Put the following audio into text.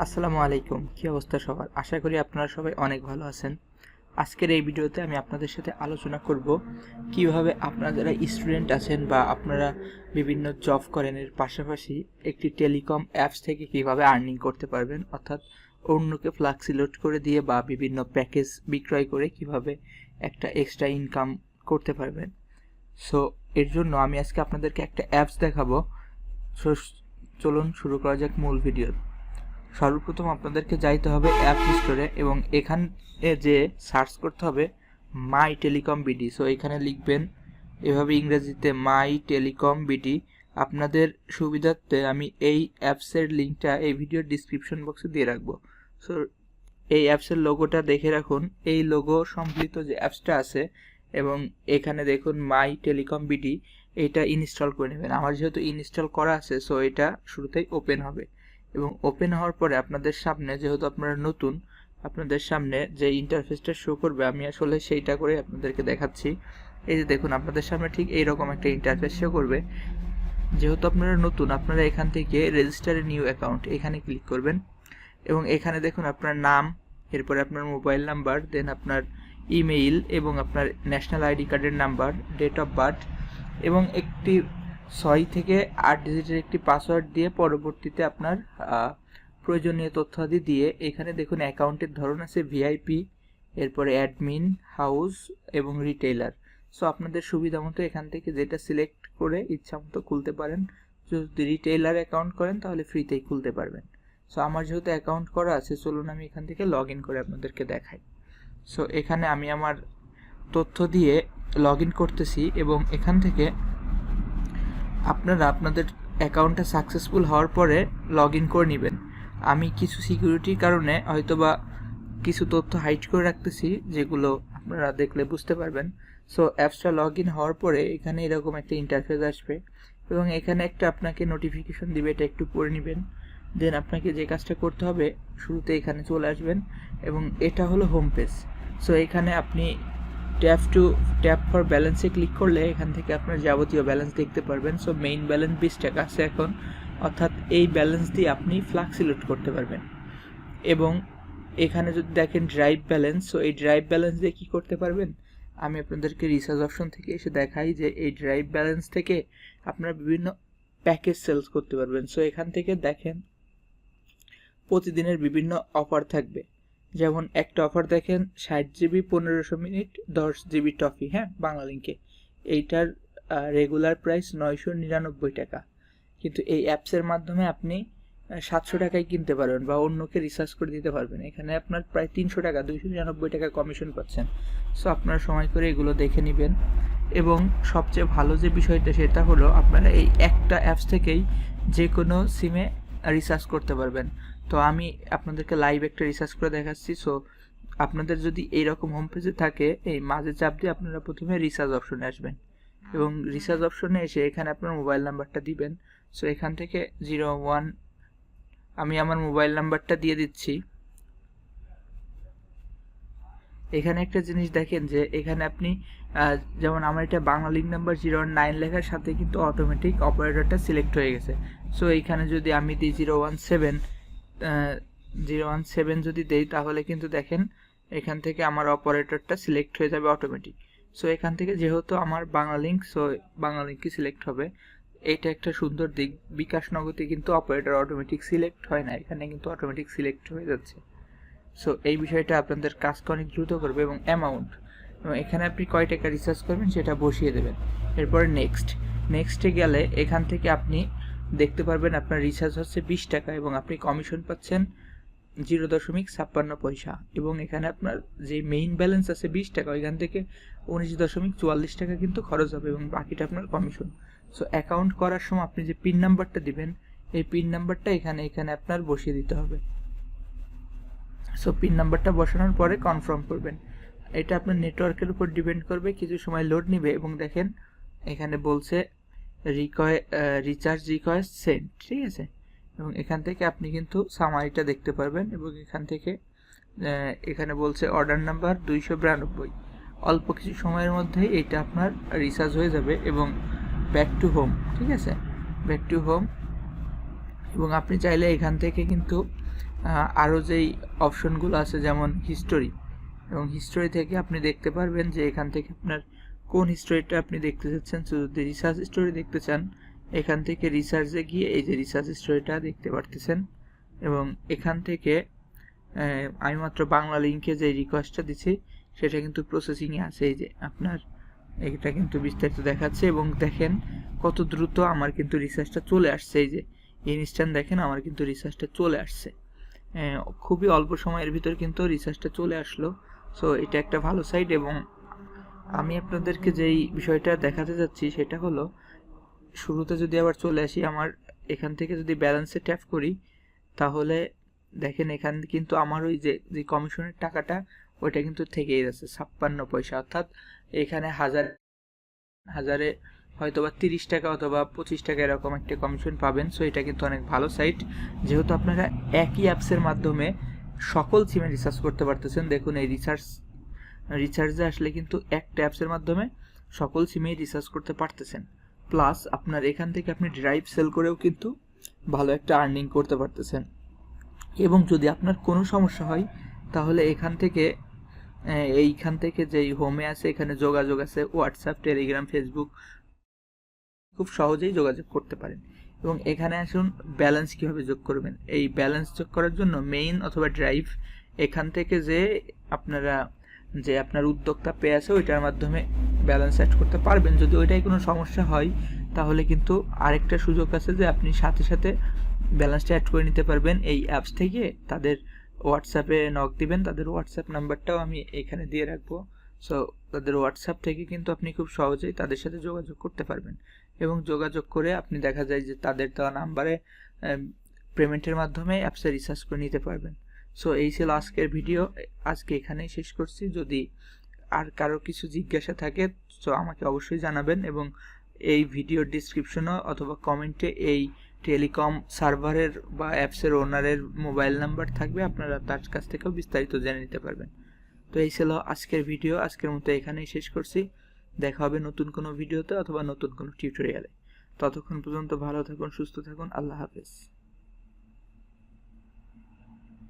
আসসালামু আলাইকুম। কি অবস্থা সবার? আশা করি আপনারা সবাই অনেক ভালো আছেন। আজকের এই ভিডিওতে আমি আপনাদের সাথে আলোচনা করব কিভাবে আপনারা যারা স্টুডেন্ট আছেন বা আপনারা বিভিন্ন জব করেন এর পাশাপাশি একটি টেলিকম অ্যাপস থেকে কিভাবে আর্নিং করতে পারবেন, অর্থাৎ অন্যকে ফ্লাক্সি লোড করে দিয়ে বা বিভিন্ন প্যাকেজ বিক্রয় করে কিভাবে একটা এক্সট্রা ইনকাম করতে পারবেন। সো এর জন্য আমি আজকে আপনাদেরকে একটা অ্যাপস দেখাবো। সো চলুন শুরু করা যাক মূল ভিডিও। সর্বপ্রথম আপনাদেরকে যাইতে হবে অ্যাপ স্টোরে এবং এখানে যে সার্চ করতে হবে মাই টেলিকম বিডি। সো এখানে লিখবেন এভাবে ইংরেজিতে মাই টেলিকম বিডি। আপনাদের সুবিধার্থে আমি এই অ্যাপসের লিঙ্কটা এই ভিডিওর ডিসক্রিপশন বক্সে দিয়ে রাখবো। সো এই অ্যাপসের লোগোটা দেখে রাখুন, এই লোগো সম্বলিত যে অ্যাপসটা আছে এবং এখানে দেখুন মাই টেলিকম বিডি, এটা ইনস্টল করে নেবেন। আমার যেহেতু ইনস্টল করা আছে সো এটা শুরুতেই ওপেন হবে এবং ওপেন হওয়ার পরে আপনাদের সামনে, যেহেতু আপনারা নতুন, আপনাদের সামনে যে ইন্টারফেসটা শো করবে আমি আসলে সেইটা করে আপনাদেরকে দেখাচ্ছি। এই যে দেখুন আপনাদের সামনে ঠিক এইরকম একটা ইন্টারফেস শো করবে। যেহেতু আপনারা নতুন, আপনারা এখান থেকে রেজিস্টার এ নিউ অ্যাকাউন্ট এখানে ক্লিক করবেন এবং এখানে দেখুন আপনার নাম, এরপরে আপনার মোবাইল নাম্বার, দেন আপনার ইমেইল এবং আপনার ন্যাশনাল আইডি কার্ডের নাম্বার, ডেট অফ বার্থ এবং একটি 6 থেকে 8 ডিজিটের একটি পাসওয়ার্ড দিয়ে পরবর্তীতে আপনার প্রয়োজনীয় তথ্যাদি দিয়ে এখানে দেখুন অ্যাকাউন্টের ধরন আছে ভিআইপি, এরপরে অ্যাডমিন, হাউস এবং রিটেইলার। সো আপনাদের সুবিধা মতো এখান থেকে যেটা সিলেক্ট করে ইচ্ছা মতো খুলতে পারেন। যদি রিটেইলার অ্যাকাউন্ট করেন তাহলে ফ্রিতেই খুলতে পারবেন। সো আমার যেহেতু অ্যাকাউন্ট করা আছে, চলুন আমি এখান থেকে লগ ইন করে আপনাদেরকে দেখাই। সো এখানে আমি আমার তথ্য দিয়ে লগ ইন করতেছি এবং এখান থেকে আপনারা আপনাদের অ্যাকাউন্টটা সাকসেসফুল হওয়ার পরে লগ ইন করে নেবেন। আমি কিছু সিকিউরিটির কারণে হয়তোবা কিছু তথ্য হাইড করে রাখতেছি, যেগুলো আপনারা দেখলে বুঝতে পারবেন। সো অ্যাপসটা লগ ইন হওয়ার পরে এখানে এরকম একটা ইন্টারফেস আসবে এবং এখানে একটা আপনাকে নোটিফিকেশন দিবে, এটা একটু পড়ে নেবেন। দেন আপনাকে যে কাজটা করতে হবে, শুরুতে এখানে চলে আসবেন এবং এটা হলো হোম পেজ। সো এখানে আপনি ট্যাপ ফর ব্যালেন্সে ক্লিক করলে এখান থেকে আপনার যাবতীয় ব্যালেন্স দেখতে পারবেন। সো মেইন ব্যালেন্স 20 টাকা আছে এখন, অর্থাৎ এই ব্যালেন্স দিয়ে আপনি ফ্লাক্সি লোড করতে পারবেন। এবং এখানে যদি দেখেন ড্রাইভ ব্যালেন্স, সো এই ড্রাইভ ব্যালেন্স দিয়ে কী করতে পারবেন, আমি আপনাদেরকে রিসার্চ অপশন থেকে এসে দেখাই যে এই ড্রাইভ ব্যালেন্স থেকে আপনারা বিভিন্ন প্যাকেজ সেলস করতে পারবেন। সো এখান থেকে দেখেন প্রতিদিনের বিভিন্ন অফার থাকবে। যেমন একটা অফার দেখেন 60 জিবি 1500 মিনিট 10 জিবি টফি, হ্যাঁ, বাংলা লিঙ্কে। এইটার রেগুলার প্রাইস 999 টাকা, কিন্তু এই অ্যাপসের মাধ্যমে আপনি 700 টাকায় কিনতে পারবেন বা অন্যকে রিসার্চ করে দিতে পারবেন। এখানে আপনার প্রায় 300 টাকা 299 টাকা কমিশন পাচ্ছেন। সো আপনারা সময় করে এগুলো দেখে নেবেন। এবং সবচেয়ে ভালো যে বিষয়টা সেটা হলো আপনারা এই একটা অ্যাপস থেকেই যে কোনো সিমে রিসার্চ করতে পারবেন। তো আমি আপনাদেরকে লাইভ একটা রিসার্চ করে দেখাচ্ছি। সো আপনাদের যদি এইরকম হোম পেজে থাকে, এই মাঝে চাপ দিয়ে আপনারা প্রথমে রিসার্চ অপশনে আসবেন এবং রিসার্চ অপশনে এসে এখানে আপনার মোবাইল নাম্বারটা দিবেন। সো এখান থেকে 01, আমি আমার মোবাইল নাম্বারটা দিয়ে দিচ্ছি। এখানে একটা জিনিস দেখেন যে এখানে আপনি যেমন আমার এটা বাংলা লিঙ্ক নাম্বার 019 লেখার সাথে কিন্তু অটোমেটিক অপারেটরটা সিলেক্ট হয়ে গেছে। সো এইখানে যদি আমি দিই 017 যদি দেই তাহলে কিন্তু দেখেন এখান থেকে আমার অপারেটরটা সিলেক্ট হয়ে যাবে অটোমেটিক। সো এখান থেকে যেহেতু আমার বাংলা লিঙ্ক, সো বাংলা লিঙ্কই সিলেক্ট হবে। এইটা একটা সুন্দর দিক। বিকাশ নগদে কিন্তু অপারেটর অটোমেটিক সিলেক্ট হয় না, এখানে কিন্তু অটোমেটিক সিলেক্ট হয়ে যাচ্ছে। সো এই বিষয়টা আপনাদের কাজকে অনেক দ্রুত করবে। এবং অ্যামাউন্ট, এবং এখানে আপনি কয় টাকা রিচার্জ করবেন সেটা বসিয়ে দেবেন। এরপরে নেক্সটে গেলে এখান থেকে আপনি দেখতে পারবেন আপনার রিচার্জ হচ্ছে 20 টাকা এবং আপনি কমিশন পাচ্ছেন 0.56 পয়সা। এবং এখানে আপনার যে মেইন ব্যালেন্স আছে 20 টাকা, ওইখান থেকে 19.44 টাকা কিন্তু খরচ হবে এবং বাকিটা আপনার কমিশন। সো অ্যাকাউন্ট করার সময় আপনি যে পিন নাম্বারটা দিবেন, এই পিন নাম্বারটা এখানে আপনার বসিয়ে দিতে হবে। সো পিন নাম্বারটা বসানোর পরে কনফার্ম করবেন। এটা আপনার নেটওয়ার্কের উপর ডিপেন্ড করবে, কিছু সময় লোড নেবে। এবং দেখেন এখানে বলছে রিচার্জ রিকোয়েস্ট সেন্ড, ঠিক আছে। এবং এখান থেকে আপনি কিন্তু সামারিটা দেখতে পারবেন এবং এখান থেকে এখানে বলছে অর্ডার নাম্বার 292। অল্প কিছু সময়ের মধ্যেই এটা আপনার রিচার্জ হয়ে যাবে এবং ব্যাক টু হোম, ঠিক আছে, ব্যাক টু হোম। এবং আপনি চাইলে এখান থেকে কিন্তু আরও যেই অপশনগুলো আছে যেমন হিস্টোরি, এবং হিস্টোরি থেকে আপনি দেখতে পারবেন যে এখান থেকে আপনার কোন হিস্টোরিটা আপনি দেখতে চাচ্ছেন। যদি রিসার্চ হিস্টোরি দেখতে চান, এখান থেকে রিসার্চে গিয়ে এই যে রিসার্চ হিস্টোরিটা দেখতে পারতেছেন। এবং এখান থেকে আমি মাত্র বাংলা লিঙ্কে যে রিকোয়েস্টটা দিচ্ছি সেটা কিন্তু প্রসেসিংয়ে আছে। এই যে আপনার এটা কিন্তু বিস্তারিত দেখাচ্ছে, এবং দেখেন কত দ্রুত আমার কিন্তু রিসার্চটা চলে আসছে। এই যে ইনস্ট্যান্ট দেখেন আমার কিন্তু রিসার্চটা চলে আসছে, খুবই অল্প সময়ের ভিতর কিন্তু রিসার্চটা চলে আসলো। সো এটা একটা ভালো সাইট। এবং আমি আপনাদেরকে যেই বিষয়টা দেখাতে যাচ্ছি সেটা হলো, শুরুতে যদি আবার চলে আসি, আমার এখান থেকে যদি ব্যালেন্সে ট্যাপ করি, তাহলে দেখেন এখানে কিন্তু আমার ওই যে কমিশনের টাকাটা ওইটা কিন্তু থেকেই যাচ্ছে 56 পয়সা, অর্থাৎ এখানে হাজারে হয়তো বা 30 টাকা অথবা 25 টাকা এরকম একটা কমিশন পাবেন। সো এটা কিন্তু অনেক ভালো সাইট, যেহেতু আপনারা একই অ্যাপসের মাধ্যমে সকল সিমে রিসার্চ করতে পারতেছেন। দেখুন এই রিচার্জে আসলে কিন্তু একটা অ্যাপসের মাধ্যমে সকল সিমেই রিসার্চ করতে পারতেছেন। প্লাস আপনার এখান থেকে আপনি ড্রাইভ সেল করেও কিন্তু ভালো একটা আর্নিং করতে পারতেছেন। এবং যদি আপনার কোনো সমস্যা হয় তাহলে এইখান থেকে যেই হোমে আছে এখানে যোগাযোগ আছে, হোয়াটসঅ্যাপ, টেলিগ্রাম, ফেসবুক, খুব সহজেই যোগাযোগ করতে পারেন। এবং এখানে আসুন ব্যালেন্স কীভাবে যোগ করবেন। এই ব্যালেন্স যোগ করার জন্য মেইন অথবা ড্রাইভ এখান থেকে আপনার উদ্যোক্তা পে আছে ওইটার মাধ্যমে ব্যালেন্স অ্যাড করতে পারবেন। যদি ওইটাই কোনো সমস্যা হয় তাহলে কিন্তু আরেকটা সুযোগ আছে যে আপনি সাথে সাথে ব্যালেন্সটা অ্যাড করে নিতে পারবেন এই অ্যাপস থেকে। তাদের হোয়াটসঅ্যাপে নক দিবেন, তাদের হোয়াটসঅ্যাপ নাম্বারটাও আমি এখানে দিয়ে রাখবো। সো তাদের হোয়াটসঅ্যাপ থেকে কিন্তু আপনি খুব সহজেই তাদের সাথে যোগাযোগ করতে পারবেন, এবং যোগাযোগ করে আপনি দেখা যায় যে তাদের দেওয়া নাম্বারে পেমেন্টের মাধ্যমে অ্যাপসে রিচার্জ করে নিতে পারবেন। সো এই ছিল আজকের ভিডিও, আজকে এখানেই শেষ করছি। যদি আর কারো কিছু জিজ্ঞাসা থাকে তো আমাকে অবশ্যই জানাবেন, এবং এই ভিডিওর ডিসক্রিপশনও অথবা কমেন্টে এই টেলিকম সার্ভারের বা অ্যাপসের ওনারের মোবাইল নাম্বার থাকবে, আপনারা তার কাছ থেকেও বিস্তারিত জেনে নিতে পারবেন। তো এই ছিল আজকের ভিডিও, আজকের মতো এখানেই শেষ করছি। দেখা হবে নতুন কোনো ভিডিওতে অথবা নতুন কোনো টিউটোরিয়ালে। ততক্ষণ পর্যন্ত ভালো থাকুন, সুস্থ থাকুন, আল্লাহ হাফেজ।